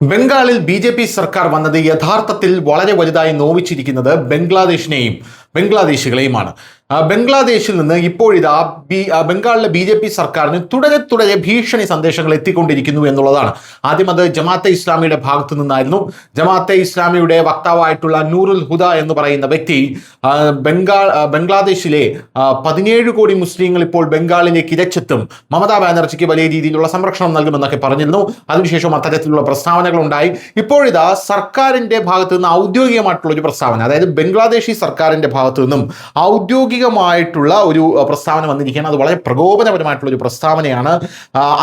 ബംഗാളിൽ ബി സർക്കാർ വന്നത് യഥാർത്ഥത്തിൽ വളരെ വലുതായി നോവിച്ചിരിക്കുന്നത് ബംഗ്ലാദേശികളെയുമാണ്. ബംഗ്ലാദേശിൽ നിന്ന് ഇപ്പോഴിതാ ബംഗാളിലെ ബി സർക്കാരിന് തുടരെ ഭീഷണി സന്ദേശങ്ങൾ എത്തിക്കൊണ്ടിരിക്കുന്നു എന്നുള്ളതാണ്. ആദ്യം അത് ജമാഅത്തെ ഇസ്ലാമിയുടെ ഭാഗത്തു നിന്നായിരുന്നു. ജമാഅത്തെ ഇസ്ലാമിയുടെ വക്താവായിട്ടുള്ള നൂറുൽ ഹുദ എന്ന് പറയുന്ന വ്യക്തി ബംഗ്ലാദേശിലെ 17 കോടി മുസ്ലിങ്ങൾ ഇപ്പോൾ ബംഗാളിലേക്ക് ഇരച്ചെത്തും, മമതാ ബാനർജിക്ക് വലിയ രീതിയിലുള്ള സംരക്ഷണം നൽകുമെന്നൊക്കെ പറഞ്ഞിരുന്നു. അതിനുശേഷം അത്തരത്തിലുള്ള പ്രസ്താവനകൾ ഉണ്ടായി. ഇപ്പോഴിതാ സർക്കാരിന്റെ ഭാഗത്തു നിന്ന് ഔദ്യോഗികമായിട്ടുള്ള ഒരു പ്രസ്താവന, അതായത് ബംഗ്ലാദേശി സർക്കാരിന്റെ ഭാഗത്തു നിന്നും ഔദ്യോഗികമായിട്ടുള്ള ഒരു പ്രസ്താവന വന്നിരിക്കുകയാണ്. അത് വളരെ പ്രകോപനപരമായിട്ടുള്ള ഒരു പ്രസ്താവനയാണ്.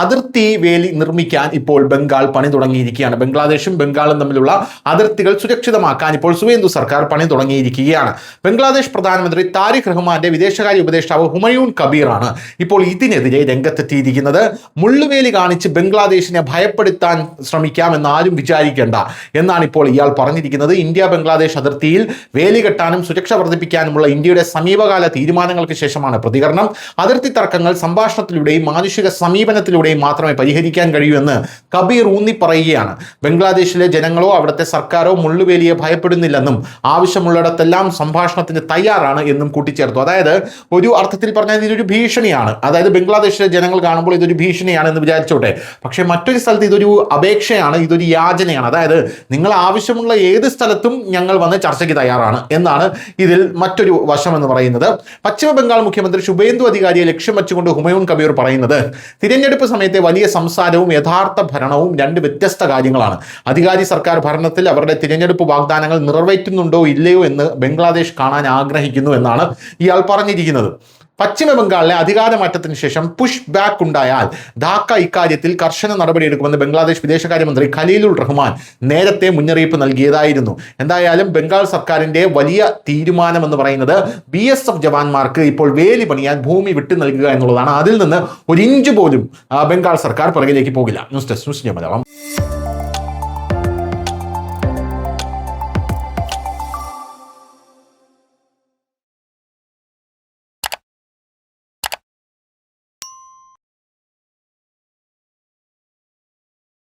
അതിർത്തി വേലി നിർമ്മിക്കാൻ ഇപ്പോൾ ബംഗാൾ പണി തുടങ്ങിയിരിക്കുകയാണ്. ബംഗ്ലാദേശും ബംഗാളും തമ്മിലുള്ള അതിർത്തികൾ സുരക്ഷിതമാക്കാൻ ഇപ്പോൾ സുവേന്ദു സർക്കാർ പണി തുടങ്ങിയിരിക്കുകയാണ്. ബംഗ്ലാദേശ് പ്രധാനമന്ത്രി താരിഖ് റഹ്മാന്റെ വിദേശകാര്യ ഉപദേഷ്ടാവ് ഹുമയൂൺ കബീറാണ് ഇപ്പോൾ ഇതിനെതിരെ രംഗത്തെത്തിയിരിക്കുന്നത്. മുള്ളുവേലി കാണിച്ച് ബംഗ്ലാദേശിനെ ഭയപ്പെടുത്താൻ ശ്രമിക്കാമെന്ന് ആരും വിചാരിക്കേണ്ട എന്നാണ് ഇപ്പോൾ ഇയാൾ പറഞ്ഞിരിക്കുന്നത്. ഇന്ത്യ ബംഗ്ലാദേശ് അതിർത്തിയിൽ വേലി കെട്ടാനും സുരക്ഷ വർദ്ധിപ്പിക്കാനുമുള്ള ഇന്ത്യയുടെ സമീപകാല തീരുമാനങ്ങൾക്ക് ശേഷമാണ് പ്രതികരണം. അതിർത്തി തർക്കങ്ങൾ സംഭാഷണത്തിലൂടെയും മാനുഷിക സമീപനത്തിലൂടെയും മാത്രമേ പരിഹരിക്കാൻ കഴിയൂ എന്ന് കബീർ ഊന്നി പറയുകയാണ്. ബംഗ്ലാദേശിലെ ജനങ്ങളോ അവിടുത്തെ സർക്കാരോ മുള്ളുവേലിയെ ഭയപ്പെടുന്നില്ലെന്നും ആവശ്യമുള്ളിടത്തെല്ലാം സംഭാഷണത്തിന് തയ്യാറാണ് എന്നും കൂട്ടിച്ചേർത്തു. അതായത് ഒരു അർത്ഥത്തിൽ പറഞ്ഞാൽ ഇതൊരു ഭീഷണിയാണ്. അതായത് ബംഗ്ലാദേശിലെ ജനങ്ങൾ കാണുമ്പോൾ ഇതൊരു ഭീഷണിയാണ് എന്ന് വിചാരിച്ചോട്ടെ, പക്ഷേ മറ്റൊരു സ്ഥലത്ത് ഇതൊരു അപേക്ഷയാണ്, ഇതൊരു യാചനയാണ്. അതായത് നിങ്ങൾ ആവശ്യമുള്ള ഏത് സ്ഥലത്തും ഞങ്ങൾ വന്ന് ചർച്ചയ്ക്ക് തയ്യാറാണ് എന്നാണ് ഇതിൽ മറ്റൊരു വശം എന്ന് പറയുന്നത്. പശ്ചിമ ബംഗാൾ മുഖ്യമന്ത്രി ശുഭേന്ദു അധികാരിയെ ലക്ഷ്യം വെച്ചുകൊണ്ട് ഹുമയൂൺ കബീർ പറയുന്നത് തിരഞ്ഞെടുപ്പ് സമയത്തെ വലിയ സംസാരവും യഥാർത്ഥ ഭരണവും രണ്ട് വ്യത്യസ്ത കാര്യങ്ങളാണ്. അധികാരി സർക്കാർ ഭരണത്തിൽ അവരുടെ തിരഞ്ഞെടുപ്പ് വാഗ്ദാനങ്ങൾ നിറവേറ്റുന്നുണ്ടോ ഇല്ലയോ എന്ന് ബംഗ്ലാദേശ് കാണാൻ ആഗ്രഹിക്കുന്നു എന്നാണ് ഇയാൾ പറഞ്ഞിരിക്കുന്നത്. പശ്ചിമ ബംഗാളിലെ അധികാരമാറ്റത്തിന് ശേഷം പുഷ് ബാക്ക് ഉണ്ടായാൽ ധാക്ക ഇക്കാര്യത്തിൽ കർശന നടപടിയെടുക്കുമെന്ന് ബംഗ്ലാദേശ് വിദേശകാര്യമന്ത്രി ഖലീലുർ റഹ്മാൻ നേരത്തെ മുന്നറിയിപ്പ് നൽകിയതായിരുന്നു. എന്തായാലും ബംഗാൾ സർക്കാരിന്റെ വലിയ തീരുമാനം എന്ന് പറയുന്നത് BSF ജവാന്മാർക്ക് ഇപ്പോൾ വേലി പണിയാൻ ഭൂമി വിട്ടു നൽകുക എന്നുള്ളതാണ്. അതിൽ നിന്ന് ഒരു ഇഞ്ച് പോലും ബംഗാൾ സർക്കാർ പുറകിലേക്ക് പോകില്ല. News desk news Malayalam.